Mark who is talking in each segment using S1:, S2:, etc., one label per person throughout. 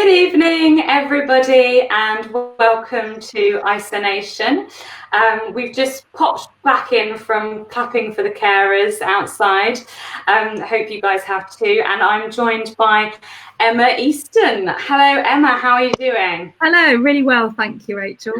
S1: Good evening, everybody, and welcome to IsoNation. We've just popped back in from clapping for the carers outside. Hope you guys have too. And I'm joined by Emma Easton. Hello, Emma. How are you doing?
S2: Hello, really well, thank you, Rachel.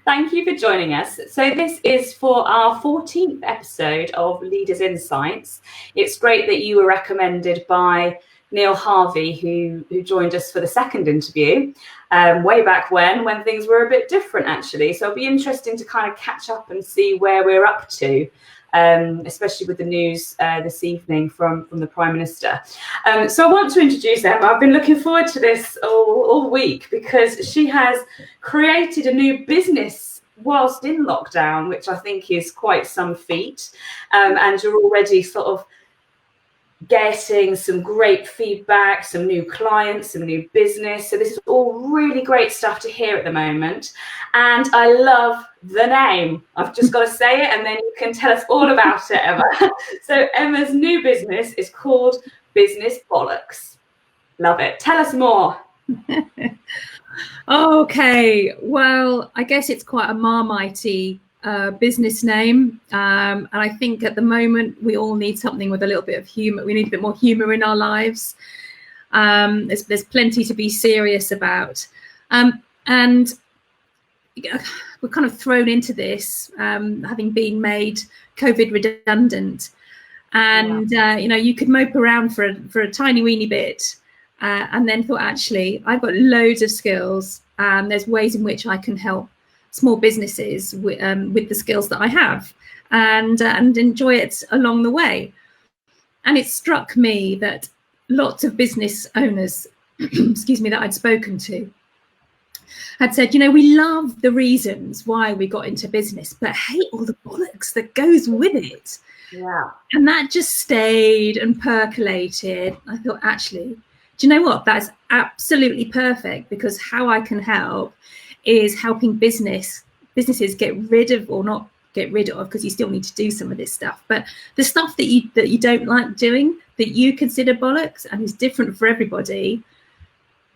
S1: Thank you for joining us. So this is for our 14th episode of Leaders Insights. It's great that you were recommended by Neil Harvey, who joined us for the second interview way back when things were a bit different, actually. So it'll be interesting to kind of catch up and see where we're up to, especially with the news this evening from the Prime Minister. So I want to introduce Emma. I've been looking forward to this all week because she has created a new business whilst in lockdown, which I think is quite some feat. And you're already sort of getting some great feedback, some new clients, some new business. So this is all really great stuff to hear at the moment. And I love the name. I've just got to say it and then you can tell us all about it, Emma. So Emma's new business is called Business Bollox. Love it. Tell us more.
S2: Okay, well, I guess it's quite a Marmitey business name, and I think at the moment we all need something with a little bit of humour. We need a bit more humour in our lives. There's plenty to be serious about, and we're kind of thrown into this, having been made COVID redundant, and you could mope around for a tiny weeny bit, and then thought, actually, I've got loads of skills, and there's ways in which I can help small businesses with the skills that I have, and enjoy it along the way. And it struck me that lots of business owners, excuse me, that I'd spoken to had said, we love the reasons why we got into business, but hate all the bollocks that goes with it.
S1: Yeah.
S2: And that just stayed and percolated. I thought, actually, do you know what? That's absolutely perfect, because how I can help is helping businesses get rid of, or not get rid of, because you still need to do some of this stuff, but the stuff that you don't like doing, that you consider bollocks and is different for everybody,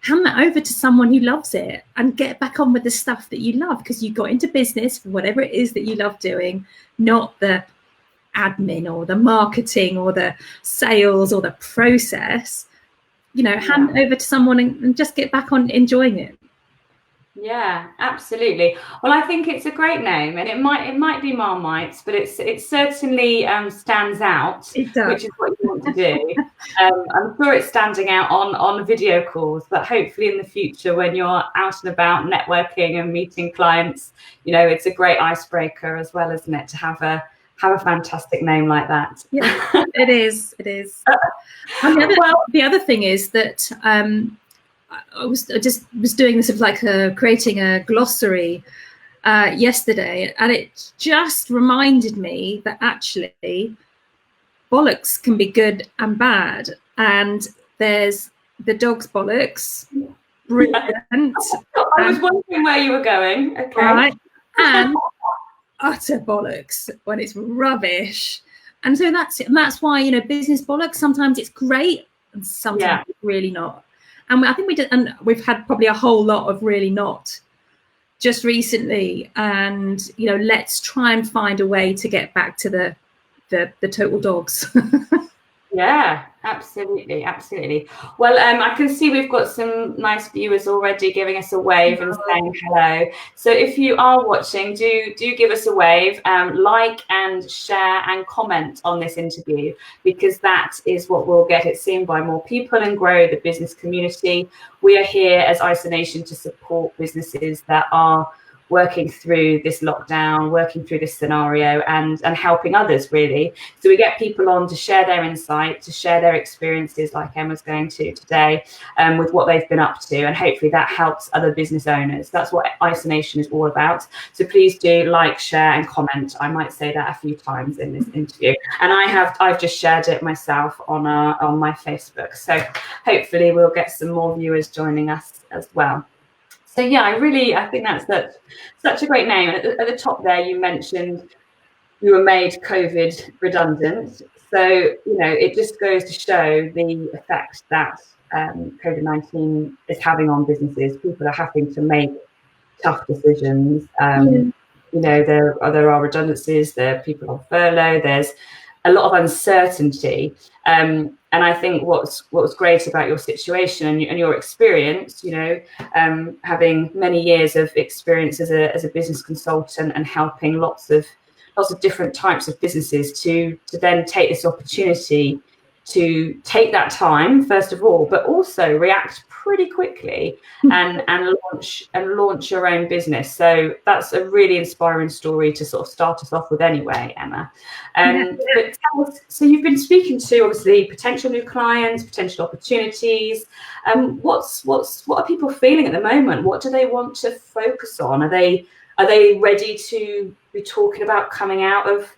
S2: hand that over to someone who loves it and get back on with the stuff that you love, because you got into business for whatever it is that you love doing, not the admin or the marketing or the sales or the process. Hand it over to someone and just get back on enjoying it.
S1: Yeah, absolutely. Well, I think it's a great name, and it might be Marmite's, but it certainly stands out, which is what you want to do. I'm sure it's standing out on video calls, but hopefully in the future, when you're out and about networking and meeting clients, it's a great icebreaker as well, isn't it, to have a fantastic name like that?
S2: Yeah, it is. And the other thing is that I was doing this of creating a glossary yesterday, and it just reminded me that actually bollocks can be good and bad. And there's the dog's bollocks, brilliant.
S1: I was wondering where you were going. Okay.
S2: Right. And utter bollocks when it's rubbish. And so that's why business bollocks, sometimes it's great and sometimes it's really not. And I think we've had probably a whole lot of really not just recently. And, let's try and find a way to get back to the total dogs.
S1: Yeah, absolutely. Well, I can see we've got some nice viewers already giving us a wave and saying hello. So if you are watching, do give us a wave, like and share and comment on this interview, because that is what will get it seen by more people and grow the business community. We are here as IsoNation to support businesses that are working through this lockdown, working through this scenario, and helping others, really. So we get people on to share their insight, to share their experiences, like Emma's going to today, with what they've been up to, and hopefully that helps other business owners. That's what IsoNation is all about. So please do like, share, and comment. I might say that a few times in this interview, and I've just shared it myself on my Facebook. So hopefully we'll get some more viewers joining us as well. So yeah, I think that's such a great name. And at the top there, you mentioned you were made COVID redundant. So, it just goes to show the effect that COVID-19 is having on businesses. People are having to make tough decisions. You know, there are redundancies, there are people on furlough, there's a lot of uncertainty. And I think what's great about your situation and your experience, you know, having many years of experience as a business consultant and helping lots of different types of businesses to then take this opportunity to take that time, first of all, but also react pretty quickly and launch your own business. So that's a really inspiring story to sort of start us off with anyway, Emma. But tell us, so you've been speaking to obviously potential new clients, potential opportunities. What are people feeling at the moment? What do they want to focus on? Are they ready to be talking about coming out of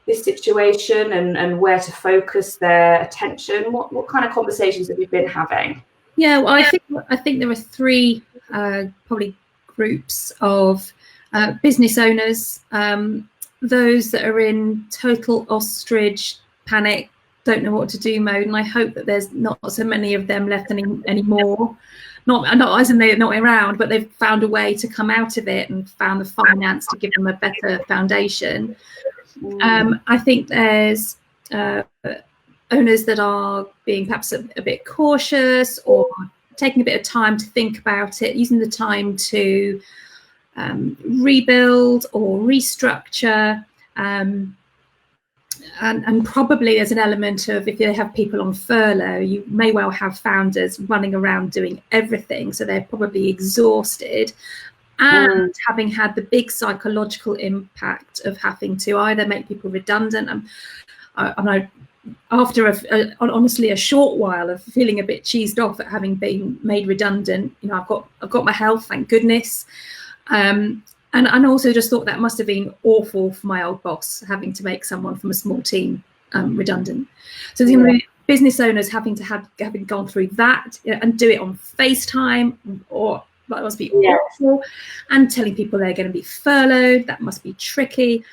S1: this situation and where to focus their attention? What kind of conversations have you been having?
S2: Yeah, well, I think there are three probably groups of business owners. Those that are in total ostrich panic, don't know what to do mode, and I hope that there's not so many of them left anymore. Not as in they're not around, but they've found a way to come out of it and found the finance to give them a better foundation. I think there's owners that are being perhaps a bit cautious or taking a bit of time to think about it, using the time to rebuild or restructure. And probably there's an element of, if they have people on furlough, you may well have founders running around doing everything. So they're probably exhausted and having had the big psychological impact of having to either make people redundant. After honestly a short while of feeling a bit cheesed off at having been made redundant, you know, I've got my health, thank goodness. And also just thought that must have been awful for my old boss, having to make someone from a small team redundant. So the business owners having gone through that and do it on FaceTime, or that must be awful, and telling people they're going to be furloughed, that must be tricky.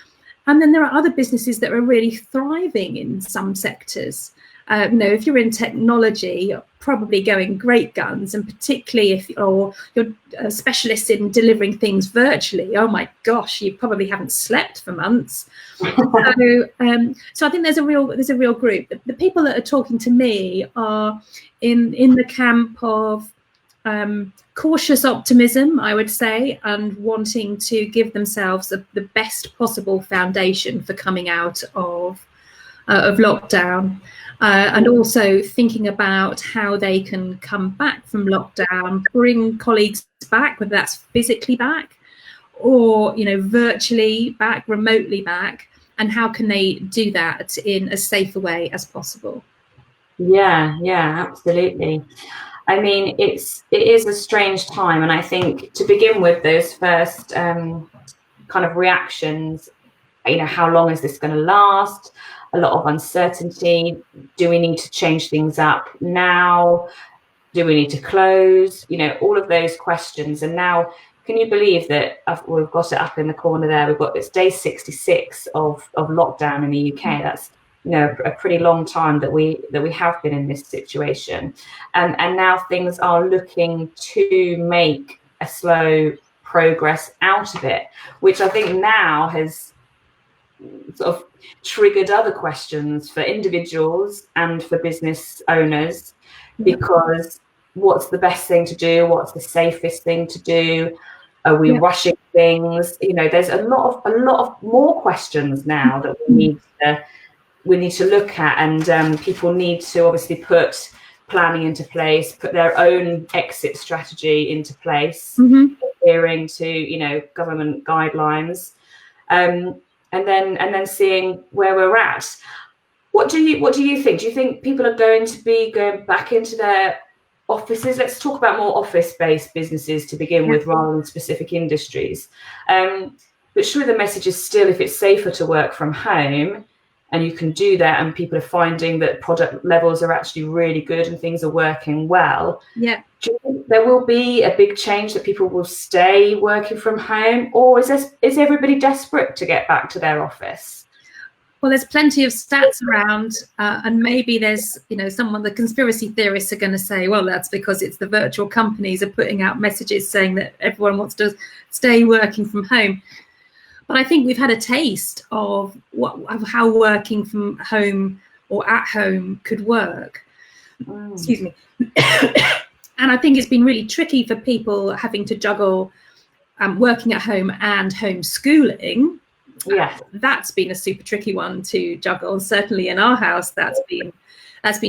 S2: And then there are other businesses that are really thriving in some sectors. You know, if you're in technology, you're probably going great guns, and particularly if you're a specialist in delivering things virtually, oh my gosh, you probably haven't slept for months. So I think there's a real group. The people that are talking to me are in the camp of cautious optimism, I would say, and wanting to give themselves the best possible foundation for coming out of lockdown. And also thinking about how they can come back from lockdown, bring colleagues back, whether that's physically back or, you know, virtually back, remotely back, and how can they do that in as safe a way as possible.
S1: Yeah, absolutely. I mean, it is a strange time, and I think to begin with, those first kind of reactions, you know, how long is this going to last? A lot of uncertainty. Do we need to change things up now? Do we need to close? You know, all of those questions. And now, can you believe that we've got it up in the corner there? We've got this day 66 of lockdown in the UK. That's, you know, a pretty long time that we have been in this situation. And now things are looking to make a slow progress out of it, which I think now has sort of triggered other questions for individuals and for business owners, because what's the best thing to do? What's the safest thing to do? Are we rushing things? You know, there's a lot of more questions now that we need to look at, and people need to obviously put planning into place, put their own exit strategy into place, adhering to, you know, government guidelines. And then seeing where we're at. What do you think? Do you think people are going to be going back into their offices? Let's talk about more office-based businesses to begin with, rather than specific industries. But surely the message is still, if it's safer to work from home and you can do that, and people are finding that product levels are actually really good and things are working well. Yeah. Do you think there will be a big change, that people will stay working from home, or is everybody desperate to get back to their office?
S2: Well, there's plenty of stats around, and maybe there's, the conspiracy theorists are going to say, well, that's because it's the virtual companies are putting out messages saying that everyone wants to stay working from home. But I think we've had a taste of how working from home or at home could work. Excuse me. And I think it's been really tricky for people having to juggle working at home and homeschooling.
S1: Yeah,
S2: that's been a super tricky one to juggle, and certainly in our house that's been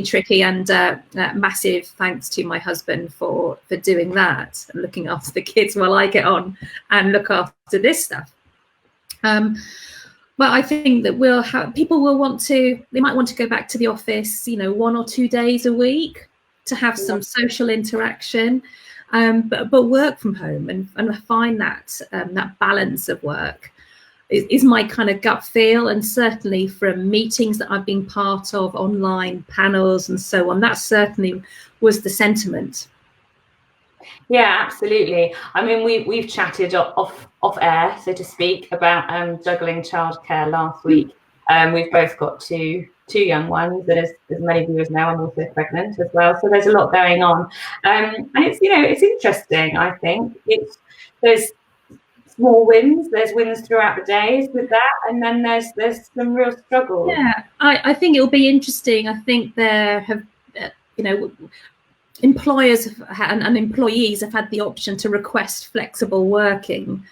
S2: tricky, and massive thanks to my husband for doing that and looking after the kids while I get on and look after this stuff. But I think that people will might want to go back to the office 1 or 2 days a week to have some social interaction, but work from home and find that balance of work is my kind of gut feel. And certainly from meetings that I've been part of, online panels and so on, that certainly was the sentiment.
S1: Yeah, absolutely. I mean, we've chatted off air, so to speak, about juggling childcare last week. We've both got two young ones, and as many viewers know, I'm also pregnant as well. So there's a lot going on, and it's interesting. I think there's small wins. There's wins throughout the days with that, and then there's some real struggles.
S2: Yeah, I think it'll be interesting. I think there have employers and employees have had the option to request flexible working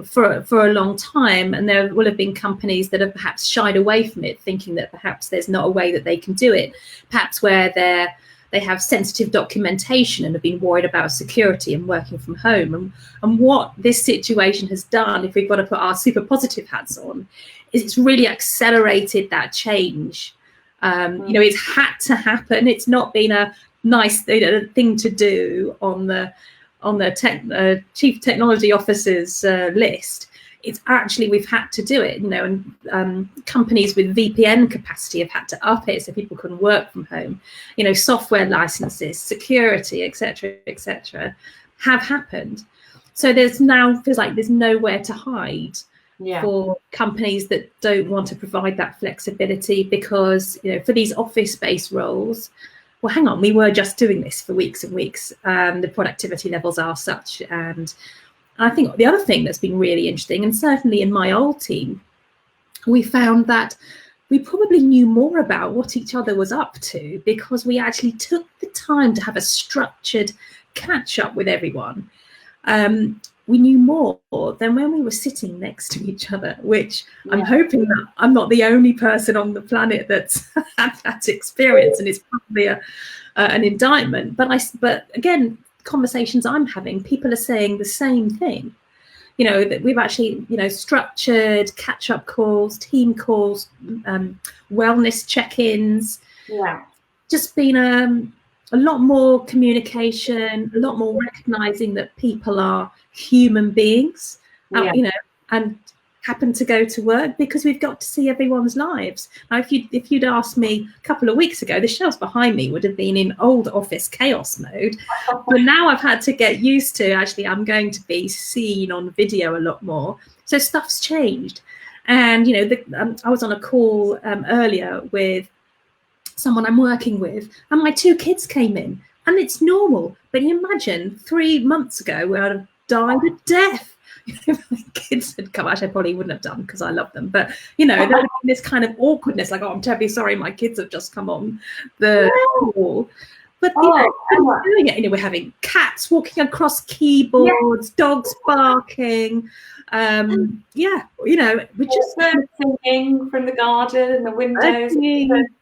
S2: for a long time, and there will have been companies that have perhaps shied away from it, thinking that perhaps there's not a way that they can do it, perhaps where they have sensitive documentation and have been worried about security and working from home. And what this situation has done, if we've got to put our super positive hats on, is it's really accelerated that change. It's had to happen. It's not been a nice thing to do on the chief technology officer's list. It's actually, we've had to do it, and companies with VPN capacity have had to up it so people can work from home. Software licenses, security, etc., have happened. So feels like there's nowhere to hide for companies that don't want to provide that flexibility, because for these office-based roles, well, hang on, we were just doing this for weeks and weeks. The productivity levels are such. And I think the other thing that's been really interesting, and certainly in my old team, we found that we probably knew more about what each other was up to because we actually took the time to have a structured catch up with everyone. We knew more than when we were sitting next to each other, which I'm hoping that I'm not the only person on the planet that's had that experience, and it's probably an indictment. But again, conversations I'm having, people are saying the same thing. That we've actually, structured catch-up calls, team calls, wellness check-ins. Yeah, just been a lot more communication, a lot more recognizing that people are human beings, and happen to go to work because we've got to see everyone's lives. Now, if you'd asked me a couple of weeks ago, the shelves behind me would have been in old office chaos mode. But now I've had to get used to, actually, I'm going to be seen on video a lot more. So stuff's changed. And, I was on a call earlier with someone I'm working with, and my 2 kids came in, and it's normal. But you imagine 3 months ago, we would have died of death. If my kids had come, actually I probably wouldn't have done because I love them, but there would have been this kind of awkwardness, like, oh, I'm terribly sorry, my kids have just come on the call. But we're doing it. We're having cats walking across keyboards, dogs barking. We're just
S1: singing from the garden and the windows,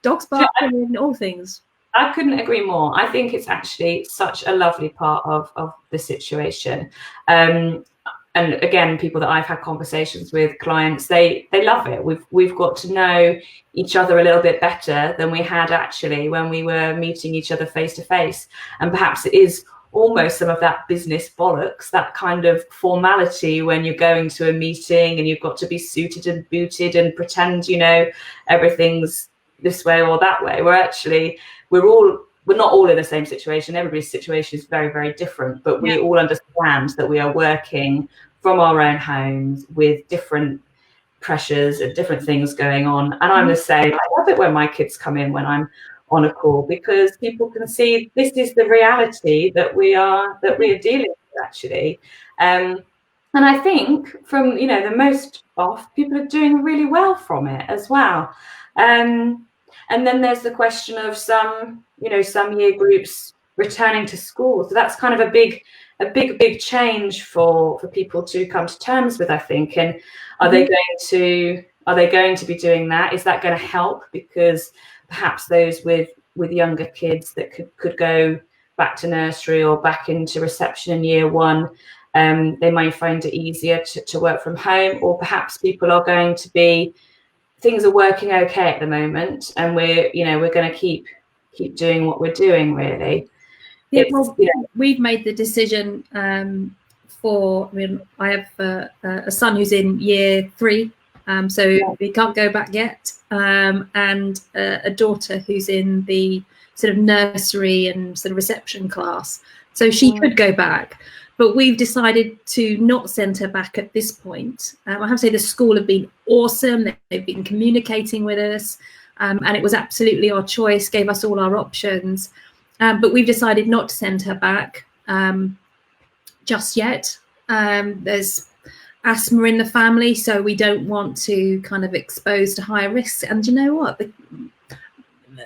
S2: dogs barking, all things.
S1: I couldn't agree more. I think it's actually such a lovely part of the situation. And again, people that I've had conversations with, clients, they love it. We've got to know each other a little bit better than we had actually when we were meeting each other face to face. And perhaps it is almost some of that business bollocks, that kind of formality when you're going to a meeting and you've got to be suited and booted and pretend, everything's this way or that way. We're not all in the same situation. Everybody's situation is very, very different, but we all understand that we are working from our own homes with different pressures and different things going on. And I'm the same. I love it when my kids come in when I'm on a call, because people can see this is the reality that we are dealing with, actually. And I think from, the most off, people are doing really well from it as well. And then there's the question of some year groups returning to school. So that's kind of a big change for people to come to terms with, I think. And are they going to be doing that? Is that going to help? Because perhaps those with younger kids that could go back to nursery or back into reception in year one, they might find it easier to work from home, or perhaps people are going to be, things are working okay at the moment, and we're going to keep doing what we're doing, really.
S2: Yeah, we've made the decision I have a son who's in year 3, so we can't go back yet, and a daughter who's in the sort of nursery and sort of reception class, so she could go back. But we've decided to not send her back at this point. I have to say the school have been awesome. They've been communicating with us, and it was absolutely our choice, gave us all our options. But we've decided not to send her back just yet. There's asthma in the family, so we don't want to kind of expose to higher risks. And you know what?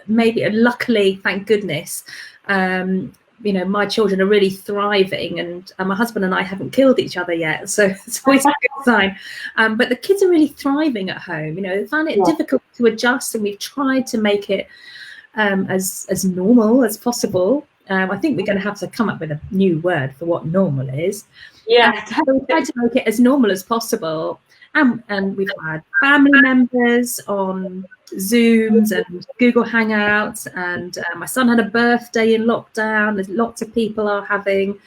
S2: Luckily, thank goodness, my children are really thriving, and my husband and I haven't killed each other yet, so it's always a good sign. But the kids are really thriving at home. They find it difficult to adjust, and we've tried to make it as normal as possible. I think we're going to have to come up with a new word for what normal is.
S1: Yeah,
S2: so we try to make it as normal as possible. And we've had family members on Zooms and Google Hangouts, and my son had a birthday in lockdown, as lots of people are having.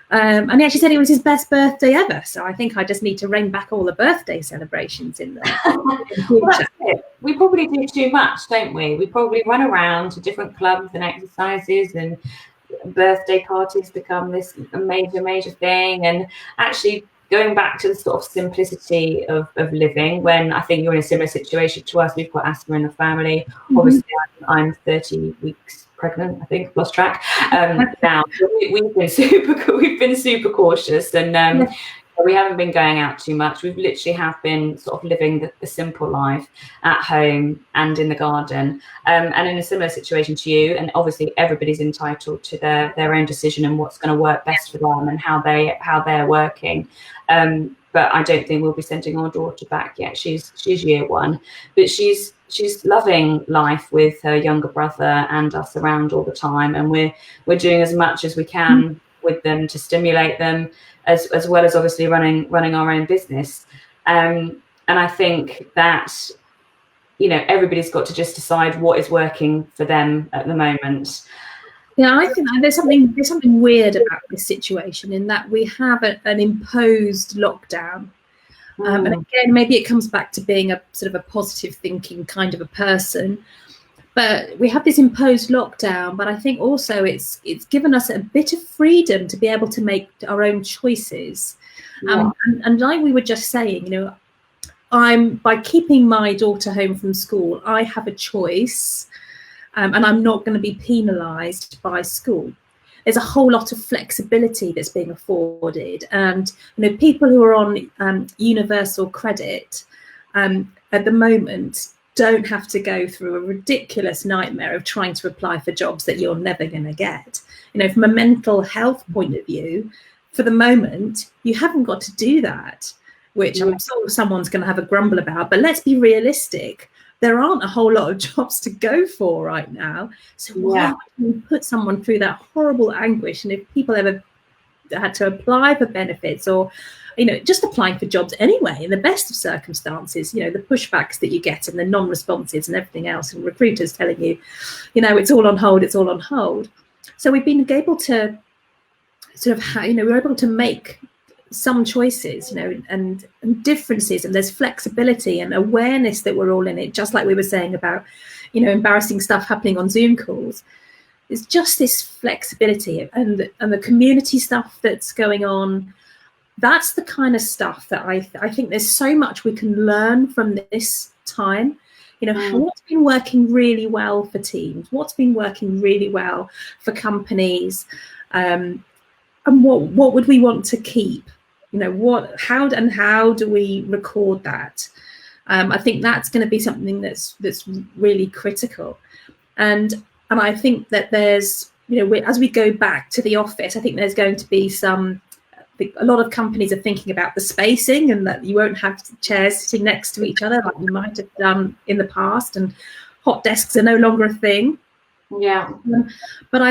S2: And he actually said it was his best birthday ever. So I think I just need to rein back all the birthday celebrations in there.
S1: Well, that's it. We probably do too much, don't we? We probably run around to different clubs and exercises, and birthday parties become this major thing. And actually, going back to the sort of simplicity of living, when I think you're in a similar situation to us, we've got asthma in the family. Obviously, I'm 30 weeks pregnant, I think, lost track. Now we've been super cautious, and we haven't been going out too much. We've literally have been sort of living the simple life at home and in the garden, and in a similar situation to you. And obviously, everybody's entitled to their own decision and what's going to work best for them and how they're working. But I don't think we'll be sending our daughter back yet. She's year 1, but she's loving life with her younger brother and us around all the time, and we're doing as much as we can with them to stimulate them, as well as obviously running our own business. And I think that everybody's got to just decide what is working for them at the moment.
S2: Yeah, I think there's something weird about this situation, in that we have an imposed lockdown. And again, maybe it comes back to being a sort of a positive thinking kind of a person. But we have this imposed lockdown, but I think also it's given us a bit of freedom to be able to make our own choices. And like we were just saying, by keeping my daughter home from school, I have a choice. And I'm not going to be penalised by school. There's a whole lot of flexibility that's being afforded, and people who are on universal credit at the moment don't have to go through a ridiculous nightmare of trying to apply for jobs that you're never going to get. From a mental health point of view, for the moment, you haven't got to do that, which I'm sure someone's going to have a grumble about. But let's be realistic. There aren't a whole lot of jobs to go for right now. So why would you put someone through that horrible anguish? And if people ever had to apply for benefits, or, just applying for jobs anyway, in the best of circumstances, the pushbacks that you get and the non-responses and everything else, and recruiters telling you, it's all on hold. So we've been able to sort of, we're able to make some choices, and differences, and there's flexibility and awareness that we're all in it, just like we were saying about, embarrassing stuff happening on Zoom calls. It's just this flexibility and the community stuff that's going on. that's the kind of stuff that I think there's so much we can learn from this time. What's been working really well for teams, what's been working really well for companies, and what would we want to keep? How do we record that? I think that's going to be something that's really critical, and I think that there's, as we go back to the office, I think there's going to be a lot of companies are thinking about the spacing, and that you won't have chairs sitting next to each other like you might have done in the past, and hot desks are no longer a thing.
S1: Yeah.
S2: But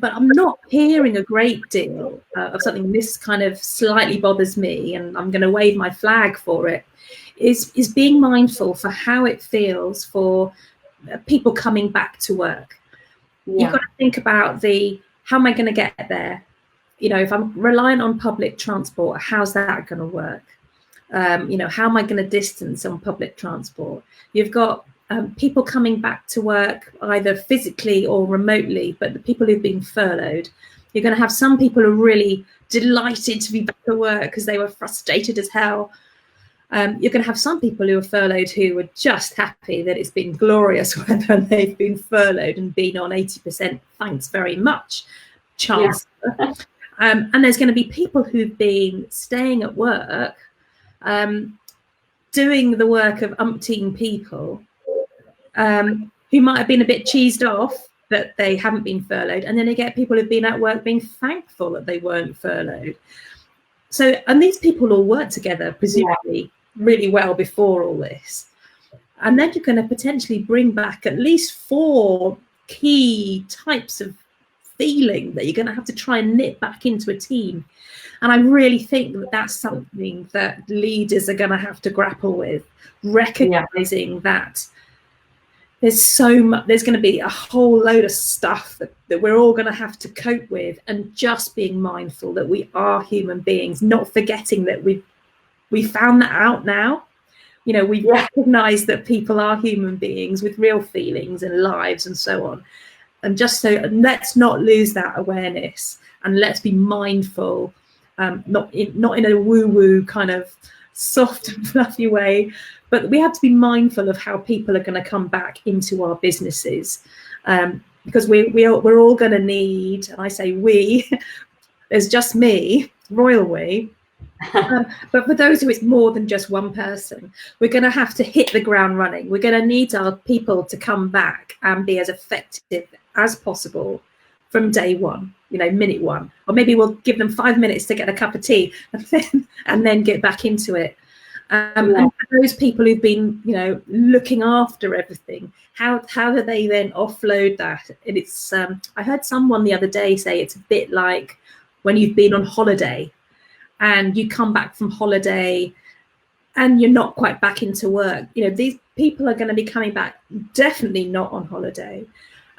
S2: I'm not hearing a great deal of something. This kind of slightly bothers me, and I'm going to wave my flag for it, is being mindful for how it feels for people coming back to work. Yeah. You've got to think about how am I going to get there? If I'm reliant on public transport, how's that going to work? How am I going to distance on public transport? You've got people coming back to work either physically or remotely, but the people who've been furloughed, you're going to have some people who are really delighted to be back at work because they were frustrated as hell. You're going to have some people who are furloughed who are just happy that it's been glorious weather and they've been furloughed and been on 80%. Thanks very much, Chancellor. Yeah. And there's going to be people who've been staying at work, doing the work of umpteen people, who might have been a bit cheesed off that they haven't been furloughed. And then you get people who've been at work being thankful that they weren't furloughed. So, and these people all work together, presumably, really well before all this. And then you're going to potentially bring back at least 4 key types of feeling that you're going to have to try and knit back into a team. And I really think that that's something that leaders are going to have to grapple with, recognizing that there's so much, there's going to be a whole load of stuff that we're all going to have to cope with, and just being mindful that we are human beings, not forgetting that we found that out now. We recognize that people are human beings with real feelings and lives and so on. And let's not lose that awareness, and let's be mindful, not in a woo-woo kind of soft and fluffy way, but we have to be mindful of how people are going to come back into our businesses, because we're all going to need, and I say we, there's just me, royal we, but for those who it's more than just one person, we're going to have to hit the ground running. We're going to need our people to come back and be as effective as possible from day one, minute one, or maybe we'll give them 5 minutes to get a cup of tea and then get back into it. And for those people who've been, looking after everything, how do they then offload that? And it's, I heard someone the other day say it's a bit like when you've been on holiday and you come back from holiday and you're not quite back into work. These people are going to be coming back, definitely not on holiday,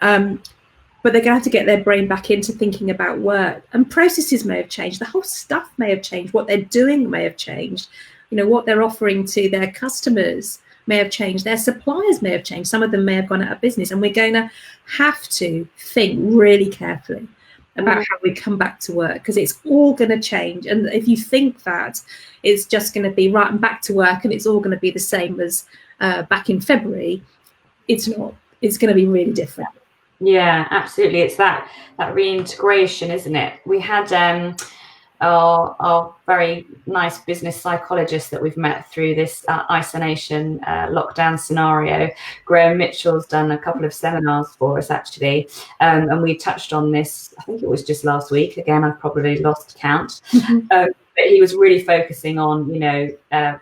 S2: but they're going to have to get their brain back into thinking about work. And processes may have changed. The whole stuff may have changed. What they're doing may have changed. What they're offering to their customers may have changed. Their suppliers may have changed. Some of them may have gone out of business. And we're going to have to think really carefully about how we come back to work, because it's all going to change. And if you think that it's just going to be right and back to work and it's all going to be the same as back in February, it's not. It's going to be really different.
S1: Yeah, absolutely. It's that reintegration, isn't it? We had our very nice business psychologist that we've met through this IsoNation lockdown scenario. Graham Mitchell's done a couple of seminars for us, actually, and we touched on this, I think it was just last week. Again, I've probably lost count. But he was really focusing on,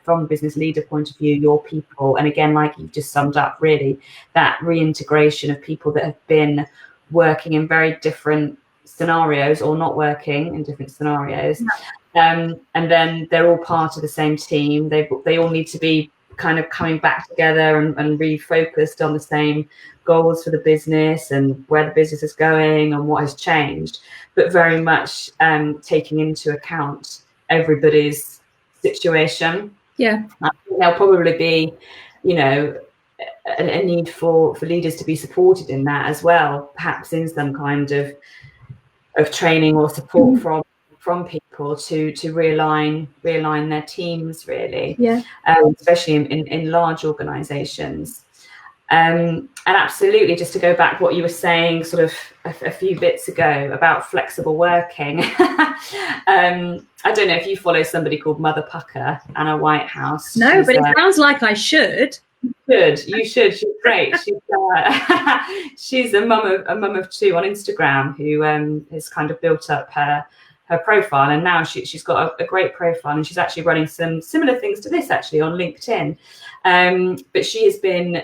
S1: from a business leader point of view, your people. And again, like you've just summed up, really, that reintegration of people that have been working in very different scenarios or not working in different scenarios. And then they're all part of the same team. They all need to be kind of coming back together and refocused on the same goals for the business and where the business is going and what has changed, but very much taking into account everybody's situation. I think there'll probably be, a need for leaders to be supported in that as well, perhaps in some kind of training or support from people to realign their teams, really.
S2: Yeah.
S1: Especially in large organizations. And absolutely, just to go back what you were saying sort of a few bits ago about flexible working. I don't know if you follow somebody called Mother Pucker, Anna Whitehouse.
S2: No, but it sounds like I should.
S1: You should. She's great. She's a mum of two on Instagram who has kind of built up her profile, and now she's got a great profile, and she's actually running some similar things to this actually on LinkedIn. But she has been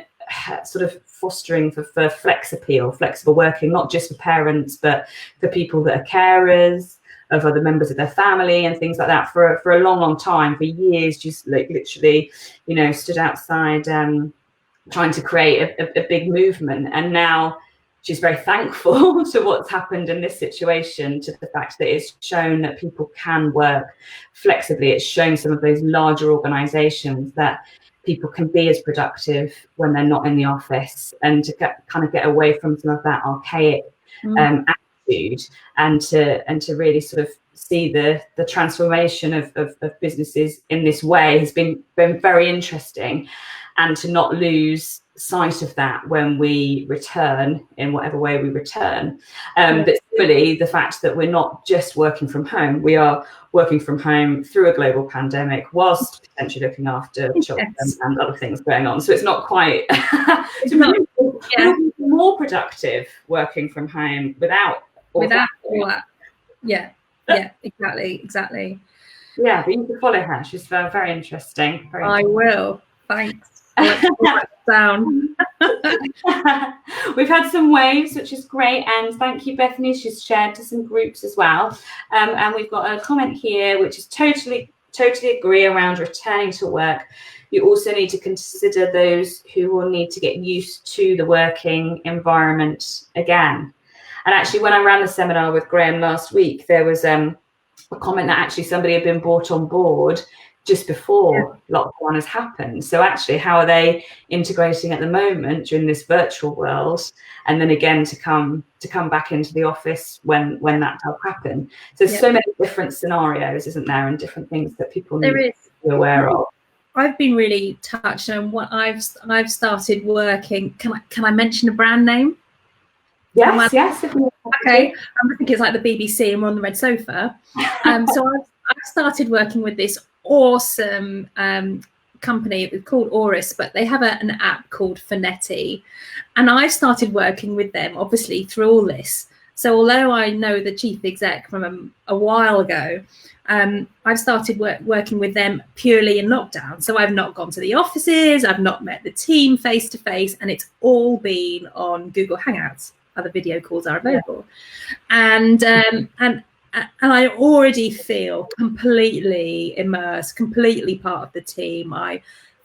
S1: sort of fostering for flexible working, not just for parents, but for people that are carers of other members of their family and things like that for a long time. For years, just like literally, stood outside trying to create a big movement. And now she's very thankful to what's happened in this situation, to the fact that it's shown that people can work flexibly. It's shown some of those larger organizations that people can be as productive when they're not in the office, and to get away from some of that archaic attitude, and to really sort of see the transformation of businesses in this way has been very interesting, and to not lose sight of that when we return in whatever way we return. But similarly, the fact that we're not just working from home, we are working from home through a global pandemic whilst potentially looking after children and other things going on. So it's not quite more productive working from home without all that.
S2: Yeah, exactly.
S1: Yeah, but you can follow her. She's very interesting.
S2: I will. Thanks. Down.
S1: We've had some waves, which is great, and thank you, Bethany. She's shared to some groups as well, and we've got a comment here which is totally agree around returning to work. You also need to consider those who will need to get used to the working environment again. And actually, when I ran the seminar with Graham last week, there was a comment that actually somebody had been brought on board just before lockdown has happened. So actually, how are they integrating at the moment during this virtual world, and then again to come back into the office when that does happen? So so many different scenarios, isn't there, and different things that people need to be aware of.
S2: I've been really touched on what I've started working. Can I mention a brand name?
S1: Yes.
S2: Okay. I think it's like the BBC and we're on the red sofa. So I've started working with this awesome company called Auris, but they have an app called Finetti, and I've started working with them obviously through all this. So although I know the chief exec from a while ago, I've started working with them purely in lockdown. So I've not gone to the offices, I've not met the team face to face, and it's all been on Google Hangouts. Other video calls are available, and I already feel completely immersed, completely part of the team. I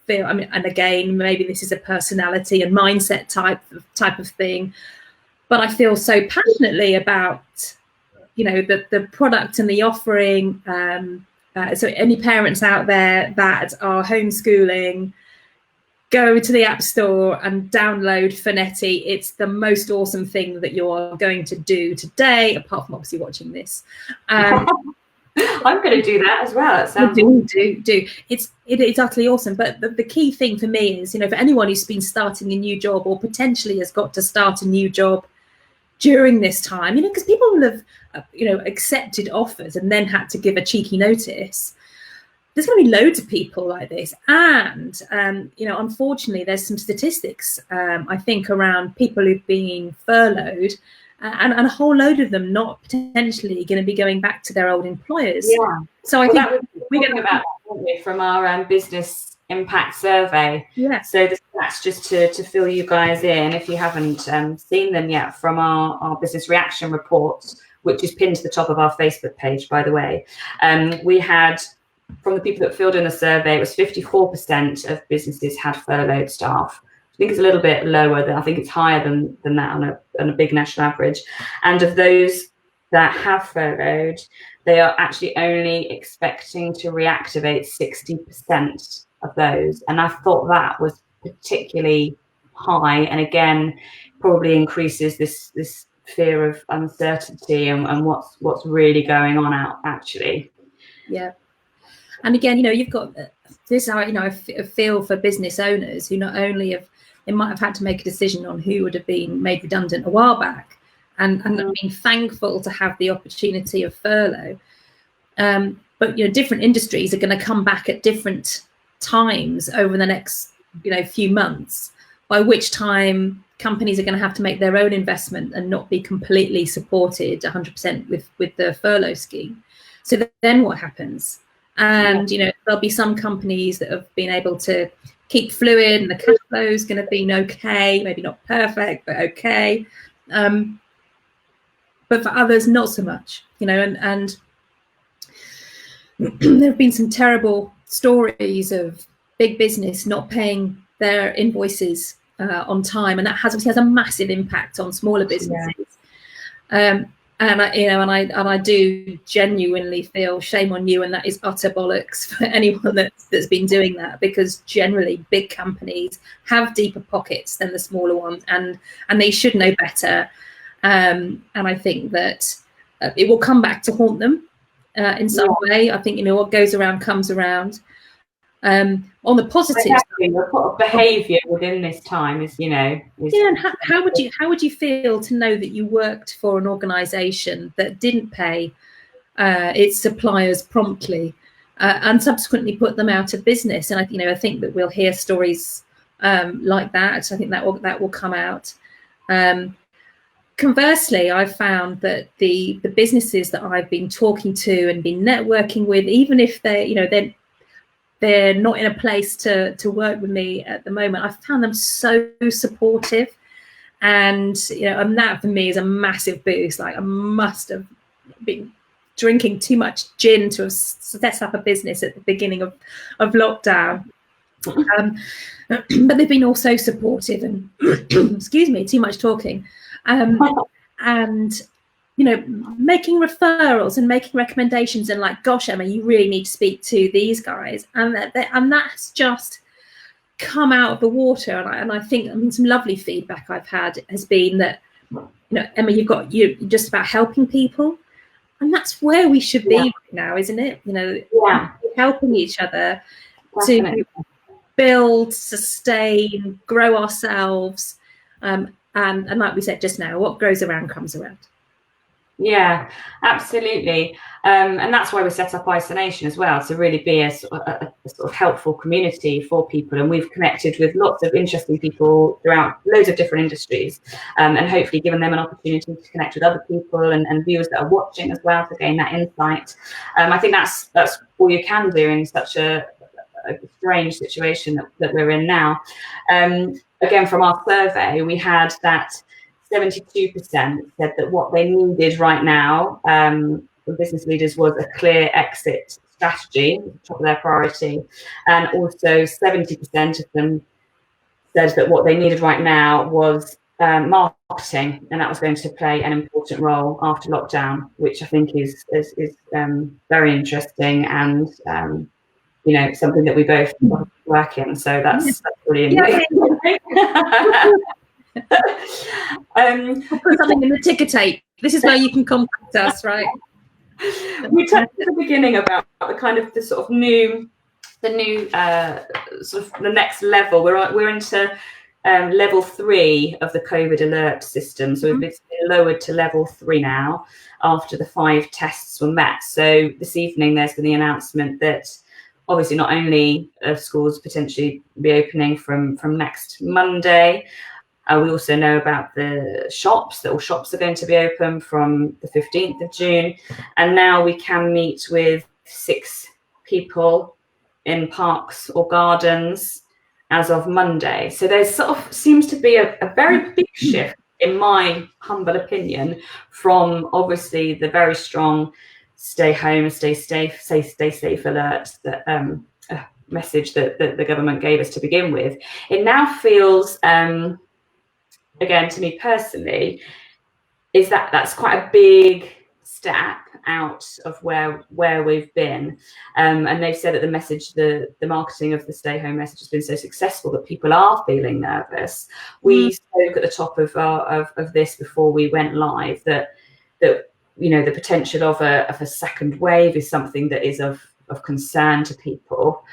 S2: feel, and again, maybe this is a personality and mindset type of thing, but I feel so passionately about, the product and the offering. So any parents out there that are homeschooling, go to the App Store and download Finetti. It's the most awesome thing that you're going to do today, apart from obviously watching this.
S1: I'm going to do that as well. It sounds
S2: do. It's utterly awesome. But the key thing for me is, for anyone who's been starting a new job or potentially has got to start a new job during this time, because people will have, accepted offers and then had to give a cheeky notice. There's going to be loads of people like this, and unfortunately, there's some statistics I think around people who've been furloughed, and a whole load of them not potentially going to be going back to their old employers.
S1: Yeah.
S2: So I think
S1: we're talking about that from our business impact survey.
S2: Yeah.
S1: So that's just to fill you guys in if you haven't seen them yet, from our business reaction reports, which is pinned to the top of our Facebook page, by the way. We had, from the people that filled in the survey, it was 54% of businesses had furloughed staff. I think it's a little bit lower I think it's higher than that on a big national average. And of those that have furloughed, they are actually only expecting to reactivate 60% of those. And I thought that was particularly high, and again, probably increases this fear of uncertainty and what's really going on out actually.
S2: Yeah. And again, you've got this, a feel for business owners who not only they might have had to make a decision on who would have been made redundant a while back, and been thankful to have the opportunity of furlough. But different industries are going to come back at different times over the next few months, by which time companies are going to have to make their own investment and not be completely supported 100% with the furlough scheme. So then what happens? And there'll be some companies that have been able to keep fluid, and the cash flow is going to be okay, maybe not perfect, but okay. But for others, not so much, and there have been some terrible stories of big business not paying their invoices on time, and that has a massive impact on smaller businesses. Yeah. And I do genuinely feel shame on you, and that is utter bollocks for anyone that's been doing that, because generally big companies have deeper pockets than the smaller ones, and they should know better. And I think that it will come back to haunt them in some way. I think what goes around comes around. On the positive side,
S1: the behaviour within this time is,
S2: and how would you feel to know that you worked for an organisation that didn't pay its suppliers promptly and subsequently put them out of business? And I think that we'll hear stories like that. I think that will come out. Conversely, I've found that the businesses that I've been talking to and been networking with, even if they're not in a place to work with me at the moment, I found them so supportive, and and that for me is a massive boost. Like, I must have been drinking too much gin to have set up a business at the beginning of lockdown. But they've been also supportive, and excuse me, too much talking, and making referrals and making recommendations, and like, gosh, Emma, you really need to speak to these guys, and that's just come out of the water. And I think, some lovely feedback I've had has been that, Emma, you're just about helping people, and that's where we should be right now, isn't it? Helping each other. Definitely. To build, sustain, grow ourselves, and like we said just now, what goes around comes around.
S1: Yeah, absolutely. And that's why we set up IsoNation as well, to really be a sort of helpful community for people. And we've connected with lots of interesting people throughout loads of different industries, and hopefully given them an opportunity to connect with other people and viewers that are watching as well, to gain that insight. I think that's all you can do in such a strange situation that we're in now. Again, from our survey, we had that 72% said that what they needed right now for business leaders was a clear exit strategy, top of their priority. And also 70% of them said that what they needed right now was marketing, and that was going to play an important role after lockdown, which I think is very interesting, and something that we both work in. So that's brilliant. Yeah.
S2: I'll put something in the ticker tape. This is where you can contact us, right?
S1: We talked at the beginning about the sort of new sort of the next level. We're into level 3 of the COVID alert system. So we've been lowered to level 3 now after the 5 tests were met. So this evening there's been the announcement that obviously not only are schools potentially reopening from next Monday, we also know about the shops, that all shops are going to be open from the 15th of June. And now we can meet with 6 people in parks or gardens as of Monday. So there sort of seems to be a very big shift, in my humble opinion, from obviously the very strong stay home, stay safe alert, that message that the government gave us to begin with. It now feels, again, to me personally, is that's quite a big step out of where we've been, and they've said that the marketing of the stay home message has been so successful that people are feeling nervous. We spoke at the top of this before we went live that you know, the potential of a second wave is something that is of concern to people.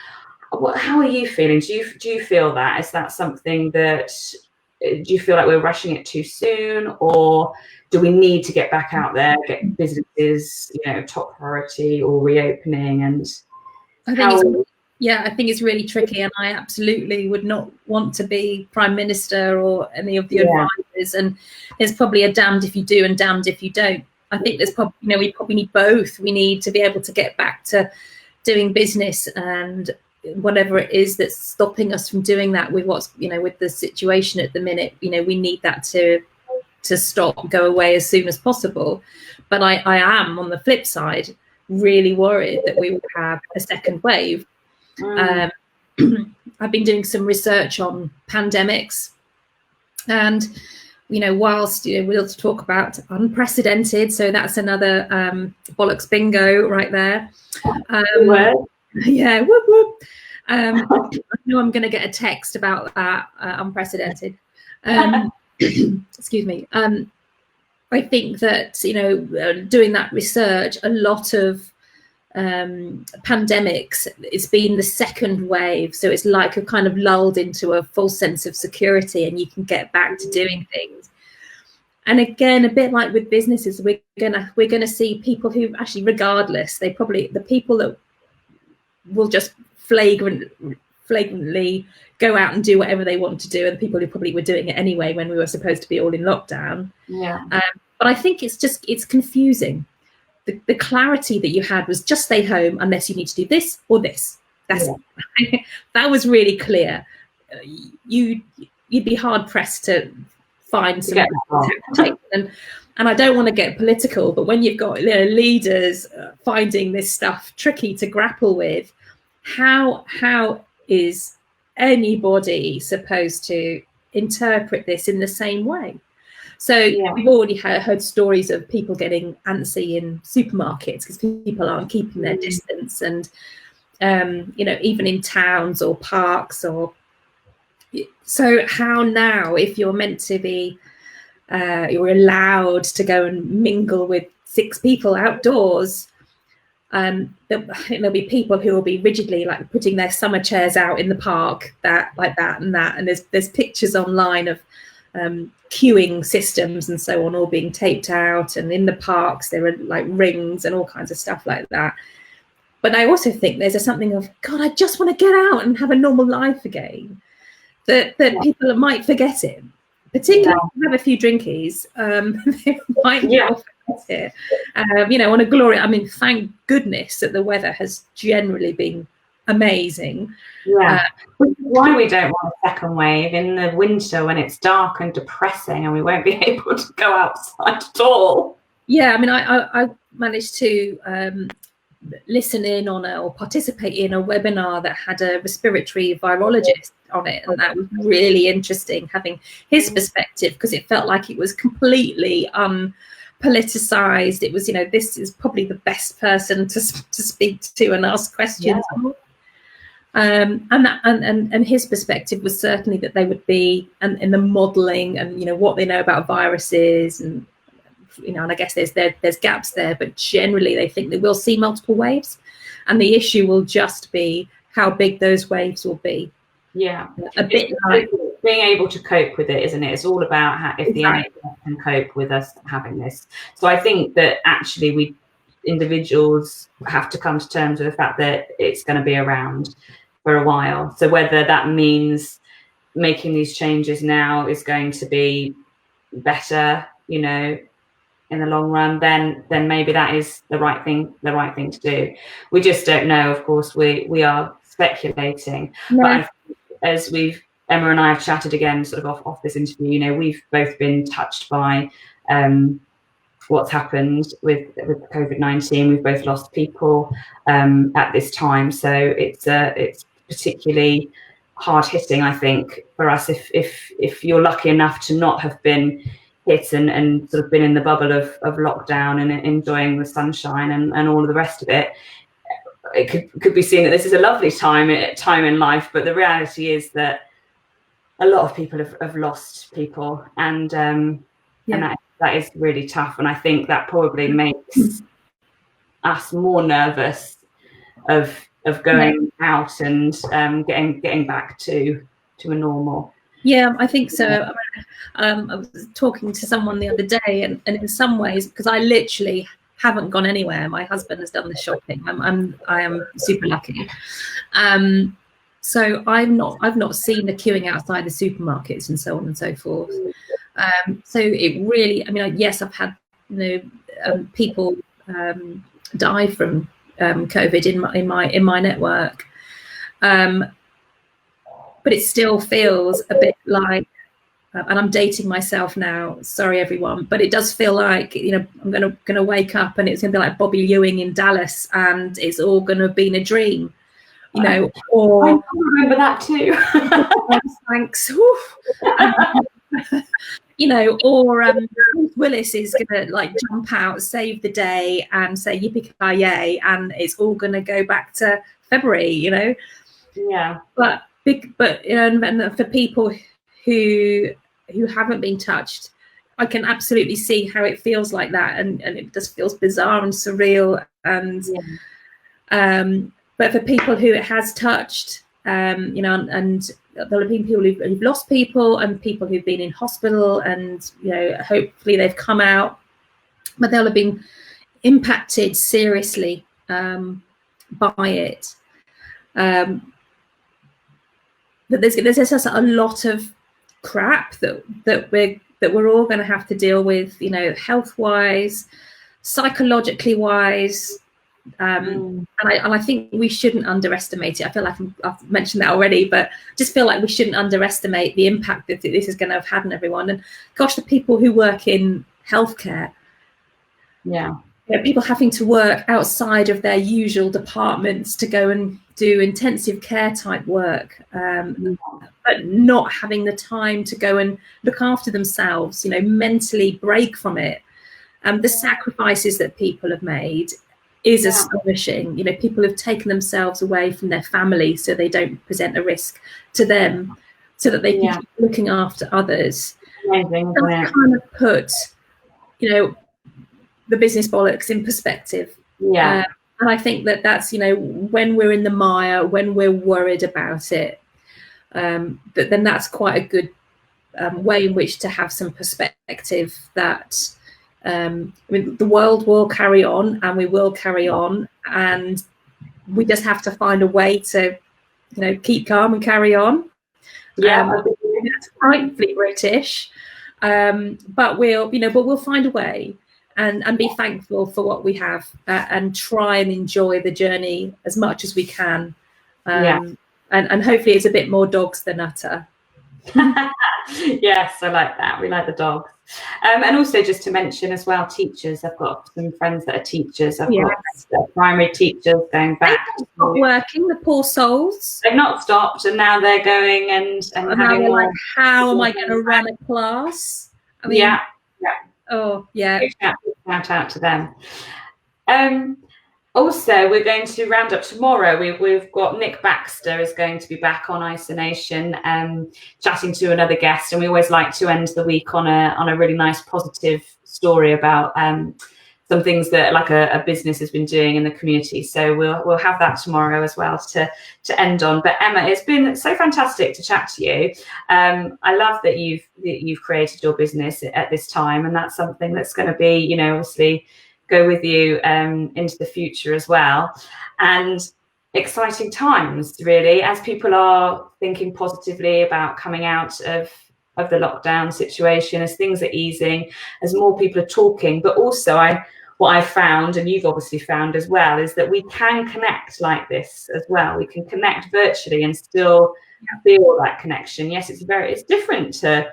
S1: How are you feeling? Do you feel that? Is that something that, do you feel like we're rushing it too soon, or do we need to get back out there, get businesses, you know, top priority or reopening? And
S2: I think it's really tricky, and I absolutely would not want to be Prime Minister or any of the advisors. And there's probably a damned if you do and damned if you don't. I think there's probably, you know, we probably need both. We need to be able to get back to doing business, and whatever it is that's stopping us from doing that with what's, you know, with the situation at the minute, you know, we need that to stop, go away as soon as possible. But I am, on the flip side, really worried that we will have a second wave. I've been doing some research on pandemics, and you know, whilst, you know, we'll talk about unprecedented, so that's another bollocks bingo right there. Yeah, whoop whoop. I know I'm going to get a text about that, unprecedented. Excuse me. I think that, you know, doing that research, a lot of pandemics, it's been the second wave, so it's like a kind of lulled into a false sense of security, and you can get back to doing things. And again, a bit like with businesses, we're gonna see people who actually, regardless, the people that will just flagrantly go out and do whatever they want to do, and the people who probably were doing it anyway when we were supposed to be all in lockdown. But I think it's confusing. The clarity that you had was just stay home unless you need to do this or this. That's that was really clear. You'd be hard pressed to find some tactics. And I don't want to get political, but when you've got, you know, leaders finding this stuff tricky to grapple with, how is anybody supposed to interpret this in the same way? So we've already heard stories of people getting antsy in supermarkets because people aren't keeping their distance, and you know, even in towns or parks. Or so how now, if you're meant to be, you're allowed to go and mingle with 6 people outdoors, there'll be people who will be rigidly like putting their summer chairs out in the park, and there's pictures online of queuing systems and so on all being taped out, and in the parks there are like rings and all kinds of stuff like that. But I also think there's something of, God, I just want to get out and have a normal life again, that people might forget it, particularly if you have a few drinkies. They might forget it. You know, on a glory, I mean, thank goodness that the weather has generally been amazing.
S1: Which is why we don't want a second wave in the winter when it's dark and depressing and we won't be able to go outside at all.
S2: I mean, I managed to listen in on or participate in a webinar that had a respiratory virologist on it, and that was really interesting, having his perspective, because it felt like it was completely politicized. It was, you know, this is probably the best person to speak to and ask questions. And his perspective was certainly that they would be, and in the modelling and, you know, what they know about viruses, and, you know, and I guess there's gaps there, but generally they think that we'll see multiple waves, and the issue will just be how big those waves will be. A bit like
S1: being able to cope with it, isn't it? It's all about how, if the NHS can cope with us having this. So I think that actually individuals have to come to terms with the fact that it's going to be around for a while. So whether that means making these changes now is going to be better, you know, in the long run, then maybe that is the right thing to do. We just don't know. Of course, we are speculating. But as Emma and I have chatted again, sort of off this interview, you know, we've both been touched by what's happened with COVID-19. We've both lost people at this time, so it's particularly hard hitting, I think, for us. If you're lucky enough to not have been hit and sort of been in the bubble of lockdown and enjoying the sunshine and all of the rest of it, it could be seen that this is a lovely time in life. But the reality is that a lot of people have lost people, and that is really tough. And I think that probably makes us more nervous of going out and getting back to a normal.
S2: Yeah, I think so. I was talking to someone the other day, and in some ways, because I literally haven't gone anywhere, my husband has done the shopping. I am super lucky. So I've not seen the queuing outside the supermarkets and so on and so forth. So it really, I mean, yes, I've had people die from COVID in my network. But it still feels a bit like, and I'm dating myself now, sorry everyone, but it does feel like, I'm gonna wake up and it's gonna be like Bobby Ewing in Dallas and it's all gonna be a dream, or
S1: I remember that too.
S2: thanks. Or Willis is gonna like jump out, save the day and say yippee-ki-yay, and it's all gonna go back to February,
S1: Yeah.
S2: But and for people who haven't been touched, I can absolutely see how it feels like that, and it just feels bizarre and surreal. And but for people who it has touched, and there'll have been people who've lost people and people who've been in hospital, and hopefully they've come out, but they'll have been impacted seriously by it. But there's just a lot of crap that we're all going to have to deal with, health wise, psychologically wise, and I think we shouldn't underestimate it. I feel like I've mentioned that already, but just feel like we shouldn't underestimate the impact that this is going to have had on everyone. And gosh, the people who work in healthcare, people having to work outside of their usual departments to go and do intensive care type work, but not having the time to go and look after themselves, mentally break from it. The sacrifices that people have made is astonishing. People have taken themselves away from their family so they don't present a risk to them, so that they can keep looking after others.
S1: Amazing,
S2: That's kind of put, the business bollocks in perspective. And I think that's, when we're in the mire, when we're worried about it, then that's quite a good way in which to have some perspective that the world will carry on, and we will carry on, and we just have to find a way to, keep calm and carry on. It's frightfully British, but we'll find a way. And be thankful for what we have, and try and enjoy the journey as much as we can. And hopefully it's a bit more dogs than utter.
S1: Yes, I like that. We like the dogs. And also just to mention as well, teachers. I've got some friends that are teachers. I've got primary teachers going back.
S2: They've not stopped working, the poor souls.
S1: They've not stopped, and now they're going and having
S2: they're like, how am I going to run a class? I mean, oh yeah.
S1: Shout out to them. Also, we're going to round up tomorrow. We've got Nick Baxter is going to be back on IsoNation, chatting to another guest, and we always like to end the week on a really nice positive story about some things that like a business has been doing in the community. So we'll have that tomorrow as well to end on. But Emma, it's been so fantastic to chat to you. I love that you've created your business at this time, and that's something that's going to be, obviously go with you into the future as well. And exciting times, really, as people are thinking positively about coming out of the lockdown situation, as things are easing, as more people are talking. But also what I found, and you've obviously found as well, is that we can connect like this as well. We can connect virtually and still feel that connection. Yes, it's different to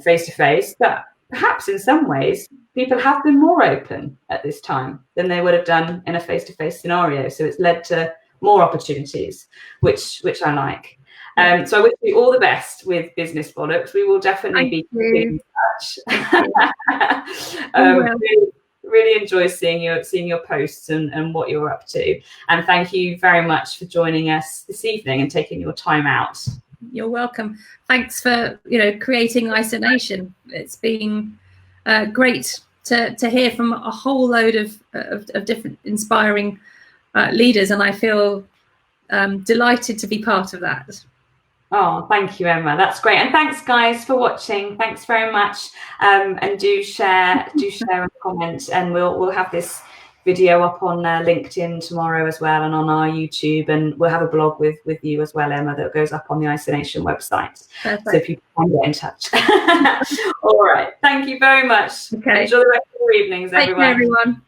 S1: face-to-face, but perhaps in some ways people have been more open at this time than they would have done in a face-to-face scenario. So it's led to more opportunities, which I like. So I wish you all the best with Business Bollox. We will definitely be in touch. Really enjoy seeing your posts and what you're up to. And thank you very much for joining us this evening and taking your time out.
S2: You're welcome. Thanks for creating IsoNation. It's been great to hear from a whole load of different inspiring leaders, and I feel delighted to be part of that.
S1: Oh, thank you, Emma. That's great. And thanks, guys, for watching. Thanks very much. And do share and comment. And we'll have this video up on LinkedIn tomorrow as well, and on our YouTube. And we'll have a blog with you as well, Emma, that goes up on the IsoNation website.
S2: Perfect.
S1: So people can get in touch. All right. Thank you very much.
S2: Okay.
S1: Enjoy the rest of your evenings, everyone.
S2: Thank you, everyone.